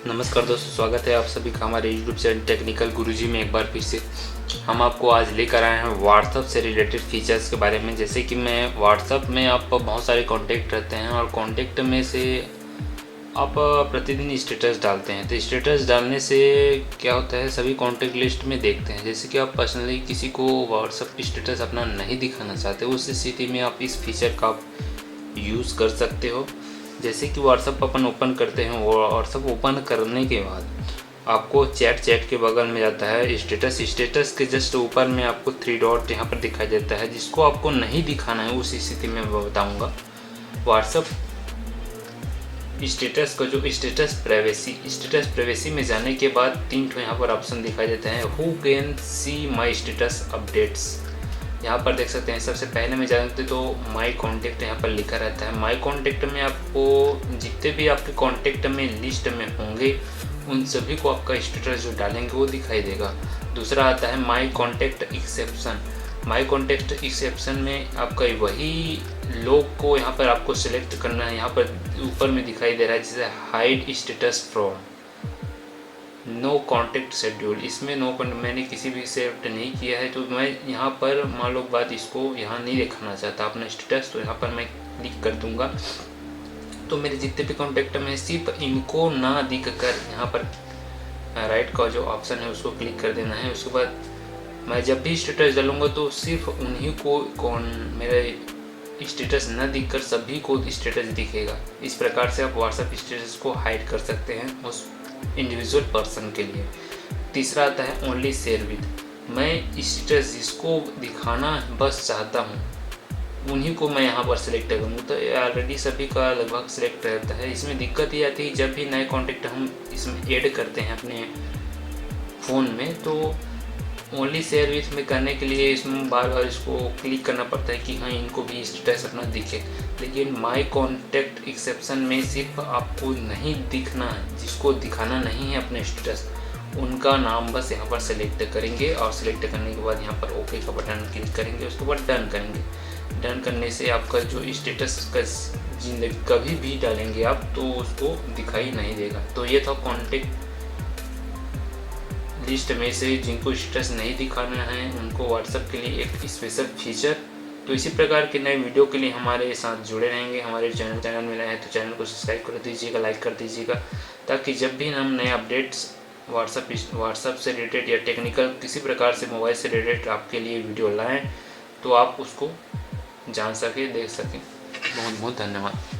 नमस्कार दोस्तों, स्वागत है आप सभी का हमारे यूट्यूब चैनल टेक्निकल गुरुजी में। एक बार फिर से हम आपको आज लेकर आए हैं व्हाट्सअप से रिलेटेड फीचर्स के बारे में। जैसे कि मैं व्हाट्सअप में आप बहुत सारे कॉन्टैक्ट रहते हैं और कॉन्टैक्ट में से आप प्रतिदिन स्टेटस डालते हैं। तो स्टेटस डालने से क्या होता है, सभी कॉन्टैक्ट लिस्ट में देखते हैं। जैसे कि आप पर्सनली किसी को व्हाट्सअप स्टेटस अपना नहीं दिखाना चाहते, उस स्थिति में आप इस फीचर का आप यूज़ कर सकते हो। जैसे कि व्हाट्सअप अपन ओपन करते हैं, व्हाट्सअप ओपन करने के बाद आपको चैट के बगल में जाता है स्टेटस के जस्ट ऊपर में आपको 3 डॉट यहाँ पर दिखाई देता है, जिसको आपको नहीं दिखाना है। उस स्थिति में मैं बताऊँगा व्हाट्सअप स्टेटस का जो स्टेटस प्राइवेसी में जाने के बाद 3 ठो यहाँ पर ऑप्शन दिखाई देते हैं। Who can see my status updates, यहाँ पर देख सकते हैं। सबसे पहले में जानते तो माई कॉन्टैक्ट यहाँ पर लिखा रहता है। माई कॉन्टैक्ट में आपको जितने भी आपके कॉन्टैक्ट में लिस्ट में होंगे उन सभी को आपका स्टेटस जो डालेंगे वो दिखाई देगा। दूसरा आता है माई कॉन्टैक्ट एक्सेप्शन। माई कॉन्टैक्ट एक्सेप्शन में आपका वही लोग को यहाँ पर आपको सिलेक्ट करना है। यहाँ पर ऊपर में दिखाई दे रहा है जैसे hide status from no contact schedule. इसमें मैंने किसी भी सेलेक्ट नहीं किया है, तो मैं यहाँ पर मान लो बात इसको यहाँ नहीं दिखाना चाहता अपना स्टेटस, तो यहाँ पर मैं क्लिक कर दूँगा। तो मेरे जितने भी कॉन्टैक्ट में सिर्फ इनको ना दिख कर यहाँ पर राइट का जो ऑप्शन है उसको क्लिक कर देना है। उसके बाद मैं जब भी स्टेटस डालूँगा तो सिर्फ उन्हीं को मेरे स्टेटस न दिखकर सभी को स्टेटस दिखेगा। इस प्रकार से आप व्हाट्सएप स्टेटस को हाइड कर सकते हैं उस इंडिविजुअल पर्सन के लिए। तीसरा आता है ओनली शेयर विद। मैं स्टेटस जिसको दिखाना बस चाहता हूँ उन्हीं को मैं यहाँ पर सिलेक्ट करूँगा। तो ऑलरेडी सभी का लगभग सिलेक्ट रहता है। इसमें दिक्कत ये आती है जब भी नए कॉन्टैक्ट हम इसमें ऐड करते हैं अपने फ़ोन में, तो ओनली शेयर विथ में करने के लिए इसमें बार बार इसको क्लिक करना पड़ता है कि हाँ इनको भी स्टेटस अपना दिखे। लेकिन माई कॉन्टैक्ट एक्सेप्शन में सिर्फ आपको नहीं दिखना है, जिसको दिखाना नहीं है अपने स्टेटस, उनका नाम बस यहाँ पर सेलेक्ट करेंगे और सेलेक्ट करने के बाद यहाँ पर ओके का बटन क्लिक करेंगे। उसके बाद डन करेंगे। डन करने से आपका जो स्टेटस का जिंदगी कभी भी डालेंगे आप तो उसको दिखाई नहीं देगा। तो ये था कॉन्टैक्ट लिस्ट में से जिनको स्टेटस नहीं दिखाना है उनको व्हाट्सएप के लिए एक स्पेशल फीचर। तो इसी प्रकार के नए वीडियो के लिए हमारे साथ जुड़े रहेंगे। हमारे चैनल में नए हैं तो चैनल को सब्सक्राइब कर दीजिएगा, लाइक कर दीजिएगा, ताकि जब भी हम नए अपडेट्स व्हाट्सएप से रिलेटेड या टेक्निकल किसी प्रकार से मोबाइल से रिलेटेड आपके लिए वीडियो लाएँ तो आप उसको जान सकें, देख सकें। बहुत बहुत धन्यवाद।